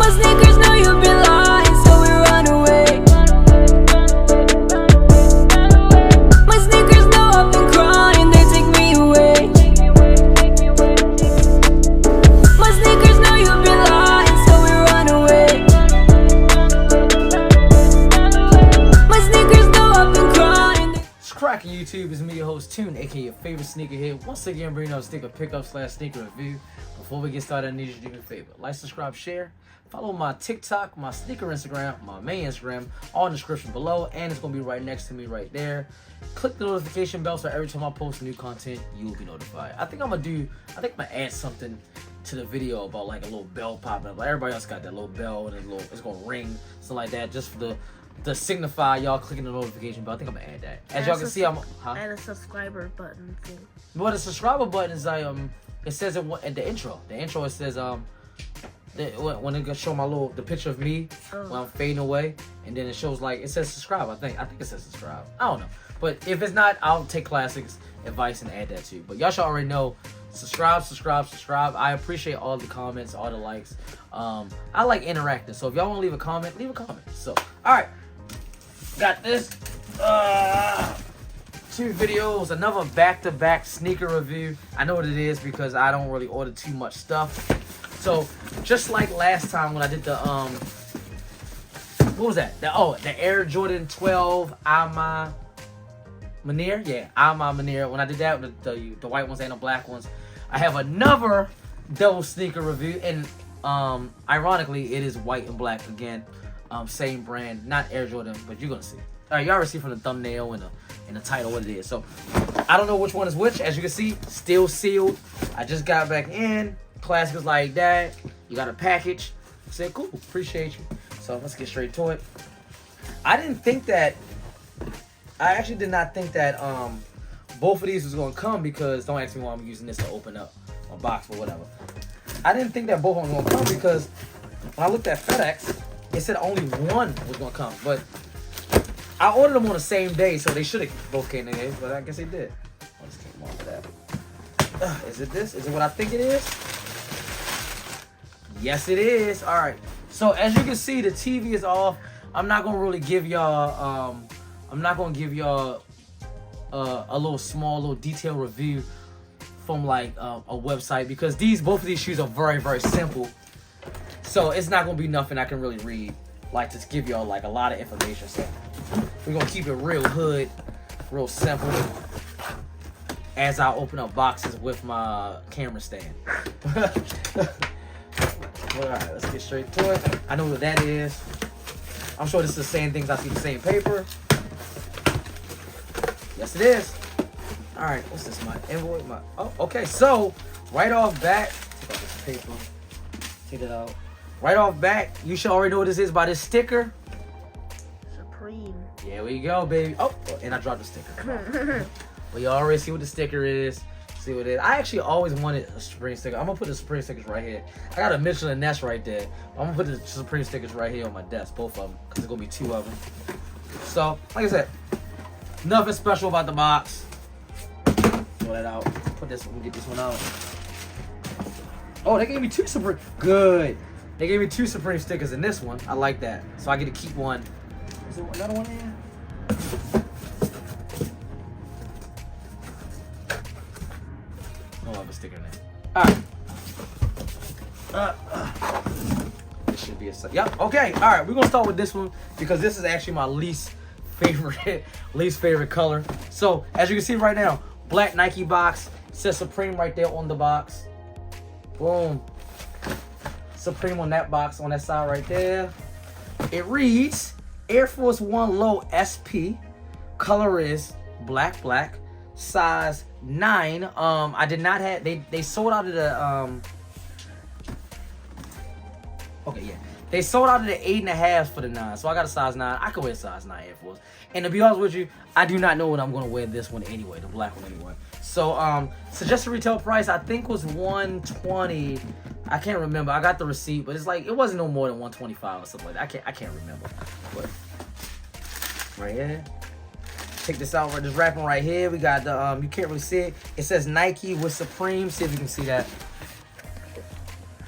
My sneakers know you've been lying, so we run away. My sneakers know I've been crying, they take me away. My sneakers know you've been lying, so we run away. My sneakers know I've been crying. It's cracking YouTube. It's me, your host Tune, aka your favorite sneakerhead. Once again, bringing out a sneaker pickup / sneaker review. Before we get started, I need you to do me a favor: like, subscribe, share. Follow my TikTok, my sneaker Instagram, my main Instagram, all in the description below, and it's gonna be right next to me right there. Click the notification bell so every time I post new content, you will be notified. I think I'm gonna add something to the video about like a little bell popping up. Like everybody else got that little bell and it's gonna ring, something like that, just for to signify y'all clicking the notification bell. I think I'm gonna add that. As y'all can see, add a subscriber button too. Well, the subscriber button is it says it at the intro. The intro, it says when it show the picture of me when I'm fading away, and then it shows it says subscribe. I think it says subscribe. I don't know, but if it's not, I'll take Classics advice and add that too. But y'all should already know, subscribe. I appreciate all the comments, all the likes. I like interacting, so if y'all want to leave a comment, leave a comment. So all right, got this 2 videos, another back-to-back sneaker review. I know what it is because I don't really order too much stuff. So just like last time when I did the what was that? The Air Jordan 12 Alma Manir. Yeah, Alma Manir. When I did that, the white ones and the black ones, I have another double sneaker review, and ironically, it is white and black again. Same brand, not Air Jordan, but you're gonna see. All right, you already see from the thumbnail and the title what it is. So I don't know which one is which. As you can see, still sealed. I just got back in. Classics like that. You got a package. I said, cool, appreciate you. So let's get straight to it. I actually did not think that both of these was gonna come, because don't ask me why I'm using this to open up a box or whatever. I didn't think that both of them were gonna come, because when I looked at FedEx, it said only one was gonna come. But I ordered them on the same day, so they should have both came today, but I guess they did. I'll just take them off of that. Is it this? Is it what I think it is? Yes, it is. All right. So as you can see, the TV is off. I'm not gonna really give y'all. I'm not gonna give y'all a little detailed review from like a website, because both of these shoes are very, very simple. So it's not gonna be nothing I can really read, like to give y'all like a lot of information. So we're gonna keep it real hood, real simple, as I open up boxes with my camera stand. Alright, let's get straight to it. I know what that is. I'm sure this is the same things. I see the same paper. Yes, it is. Alright, what's this? My invoice? Okay, so right off bat, take out this paper. Take it out. Right off bat, you should already know what this is by this sticker. Supreme. Yeah, we go, baby. Oh, and I dropped the sticker. Well, you already see what the sticker is. See what it is. I actually always wanted a Supreme sticker. I'm gonna put the Supreme stickers right here. I got a Mitchell and Ness right there. I'm gonna put the Supreme stickers right here on my desk, both of them, because there's gonna be 2 of them. So, like I said, nothing special about the box. Throw that out. Put this one, get this one out. Oh, they gave me 2 Supreme. Good. They gave me 2 Supreme stickers in this one. I like that. So I get to keep one. Is there another one in? No other sticker in there. Alright. This should be a set. Yep. Okay. Alright. We're gonna start with this one, because this is actually my least favorite color. So as you can see right now, black Nike box. It says Supreme right there on the box. Boom. Supreme on that box, on that side right there. It reads Air Force One Low SP. Color is black. Size 9. I did not have. They sold out of the Okay, yeah. They sold out of the 8.5 for the 9, so I got a size 9. I could wear a size 9 Air Force. And to be honest with you, I do not know what I'm gonna wear this one anyway, the black one anyway. So suggested retail price I think was $120. I can't remember. I got the receipt, but it's like it wasn't no more than $125 or something like that. I can't remember. But right here. Take this out, this wrapping right here. We got the you can't really see it. It says Nike with Supreme. See if you can see that.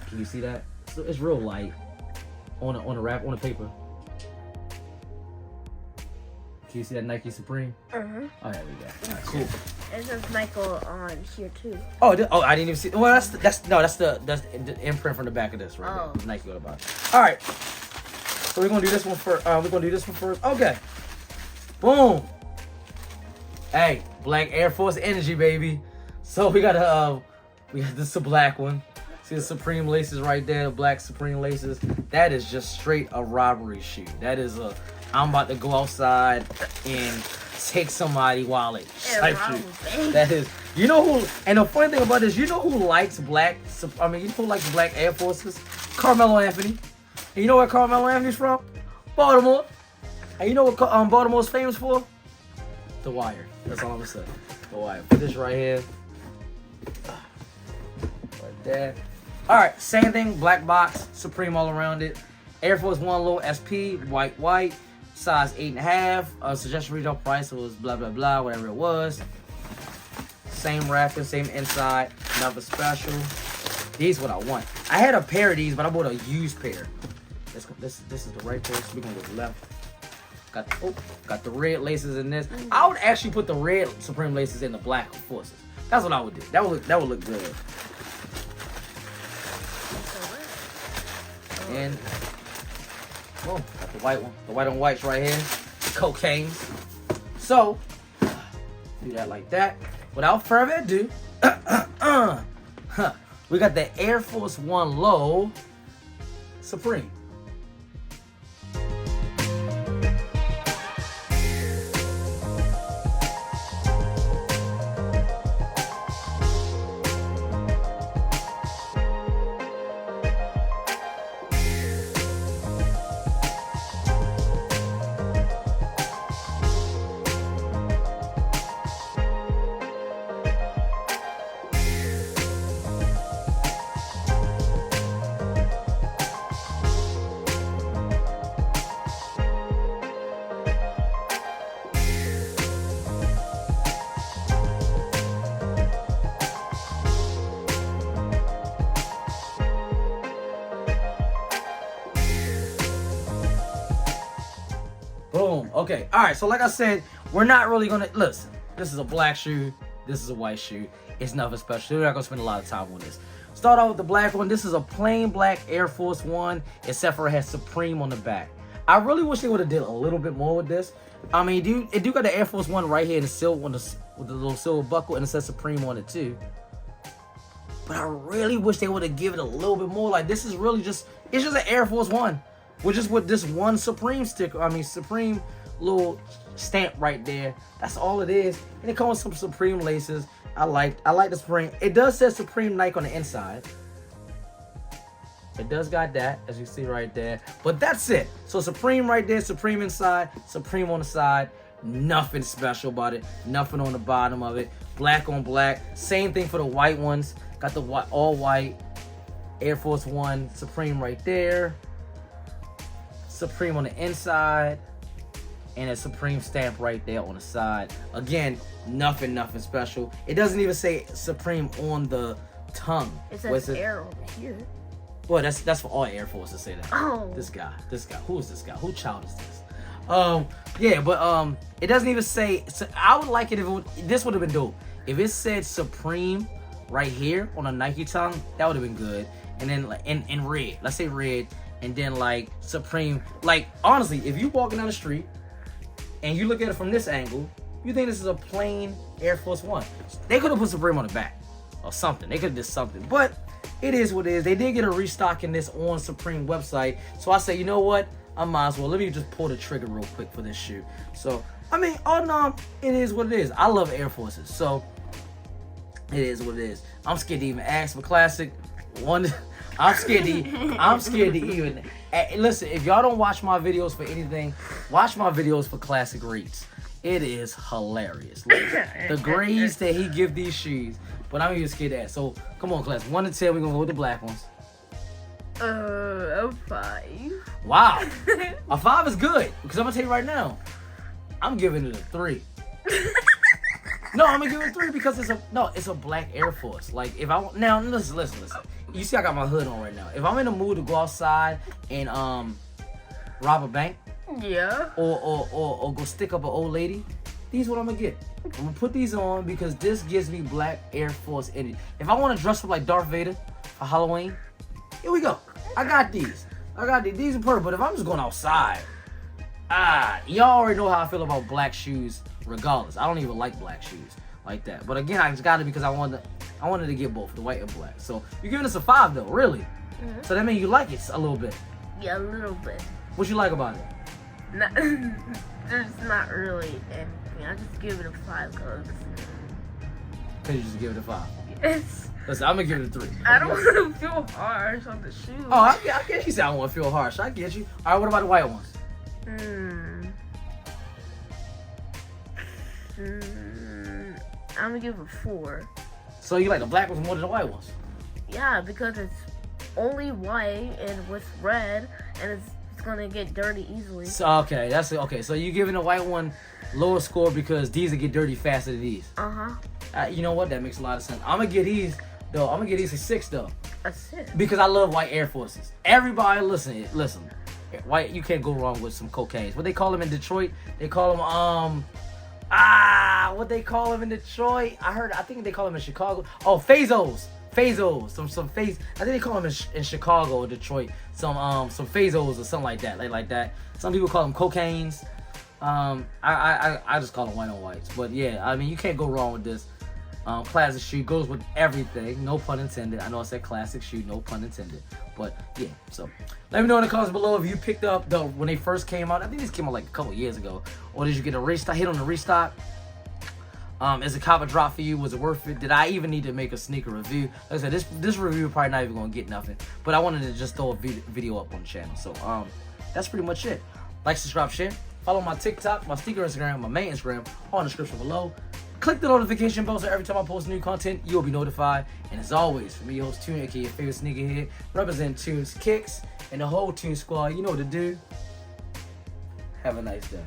Can you see that? So it's real light. on the paper. Can you see that Nike Supreme? Oh, there we go. All right, cool. It says Nike on here too. Oh, I didn't even see. Well, that's the imprint from the back of this right there. Nike on the bottom. All right. So we're gonna do this one first. Okay. Boom. Hey, black Air Force energy, baby. So we got this is a black one. See the Supreme laces right there, the black Supreme laces. That is just straight a robbery shoe. That is I'm about to go outside and take somebody's wallet type shoe. That is, you know who? And the funny thing about this, you know who likes black? You know who likes black Air Forces? Carmelo Anthony. And you know where Carmelo Anthony's from? Baltimore. And you know what Baltimore's famous for? The Wire. That's all I'm gonna say. The Wire. Put this right here. Right there. All right, same thing. Black box, Supreme all around it. Air Force One low SP, white, size 8.5. Suggested retail price was blah blah blah, whatever it was. Same wrapping, same inside. Nothing special. These what I want. I had a pair of these, but I bought a used pair. This is the right pair. So we're gonna go left. Got the red laces in this. I would actually put the red Supreme laces in the black Forces. That's what I would do. That would look good. And got the white one. The white on whites right here. Cocaine. So do that like that. Without further ado, we got the Air Force One low Supreme. Boom. Okay. All right. So like I said, we're not really gonna listen. This is a black shoe. This is a white shoe. It's nothing special. We're not gonna spend a lot of time on this. Start out with the black one. This is a plain black Air Force One, except for it has Supreme on the back. I really wish they would have did a little bit more with this. I mean, it do got the Air Force One right here in the silver with the little silver buckle, and it says Supreme on it too. But I really wish they would have given it a little bit more. Like, this is really just an Air Force One. Which is with this one Supreme sticker. I mean, Supreme little stamp right there. That's all it is. And it comes with some Supreme laces. I like the Supreme. It does say Supreme Nike on the inside. It does got that, as you see right there. But that's it. So Supreme right there, Supreme inside, Supreme on the side. Nothing special about it. Nothing on the bottom of it. Black on black. Same thing for the white ones. Got the all white Air Force One Supreme right there. Supreme on the inside, and a Supreme stamp right there on the side. Again, nothing special. It doesn't even say Supreme on the tongue. It says Air over here. Well, that's for all Air Forces say that. Oh. This guy. Who is this guy? Who child is this? Yeah, but it doesn't even say. So I would like it if this would have been dope. If it said Supreme right here on a Nike tongue, that would have been good. And then like in red, let's say red. And then like Supreme, like honestly, if you walking down the street and you look at it from this angle, you think this is a plain Air Force One. They could have put Supreme on the back or something. They could have did something, but it is what it is. They did get a restocking this on Supreme website, so I say, you know what? I might as well. Let me just pull the trigger real quick for this shoe. So I mean, oh no, it is what it is. I love Air Forces, so it is what it is. I'm scared to even ask for classic one. I'm scared to even listen. If y'all don't watch my videos for anything, watch my videos for classic reads. It is hilarious. Like, the grades that he give these shoes, but I'm even scared to ask. So come on, class. 1 to 10, we're gonna go with the black ones. A 5. Wow, a 5 is good because I'm gonna tell you right now, I'm giving it a 3. No, I'm gonna give it a 3 because it's a black Air Force. Like if I now listen. you see I got my hood on right now. If I'm in the mood to go outside and rob a bank Yeah. or go stick up an old lady, these what I'm gonna get. I'm gonna put these on because this gives me black Air Force energy. If I want to dress up like Darth Vader for Halloween, here we go. I got these. These are perfect. But if I'm just going outside, y'all already know how I feel about black shoes. Regardless, I don't even like black shoes like that. But again, I just got it because I wanted to get both, the white and black. So you're giving us a 5 though, really? Mm-hmm. So that means you like it a little bit. Yeah, a little bit. What you like about it? Not, there's not really anything. I just give it a 5 because. Cause you just give it a 5. Yes. Listen, I'm gonna give it a 3. I don't want to feel harsh on the shoe. Oh, I get you. Say I don't want to feel harsh. I get you. All right, what about the white ones? I'm gonna give it a 4. So you like the black ones more than the white ones? Yeah, because it's only white and with red, and it's gonna get dirty easily. So, okay, that's it. Okay, so you giving the white one lower score because these will get dirty faster than these. You know what? That makes a lot of sense. I'm gonna get these though. I'm gonna get these a 6 though. A 6. Because I love white Air Forces. Everybody, listen. White, you can't go wrong with some cocaines. What they call them in Detroit? They call them what they call them in Detroit? I think they call them in Chicago. Oh, Phazos. Some phase. I think they call them in Chicago or Detroit. Some Phazos or something like that. Some people call them cocaines. I just call them white on whites. But yeah, I mean you can't go wrong with this. Classic shoe goes with everything. No pun intended. I know I said classic shoe. No pun intended. But yeah, so let me know in the comments below if you picked up when they first came out. I think these came out like a couple years ago. Or did you get a restock? Hit on the restock? Is a copper drop for you? Was it worth it? Did I even need to make a sneaker review? Like I said, this review probably not even gonna get nothing. But I wanted to just throw a video up on the channel. So that's pretty much it. Like, subscribe, share. Follow my TikTok, my sneaker Instagram, my main Instagram on the description below. Click the notification bell so every time I post new content, you'll be notified. And as always, from me, your host, Tune, aka your favorite sneakerhead, represent Tune's Kicks and the whole Tune squad. You know what to do. Have a nice day.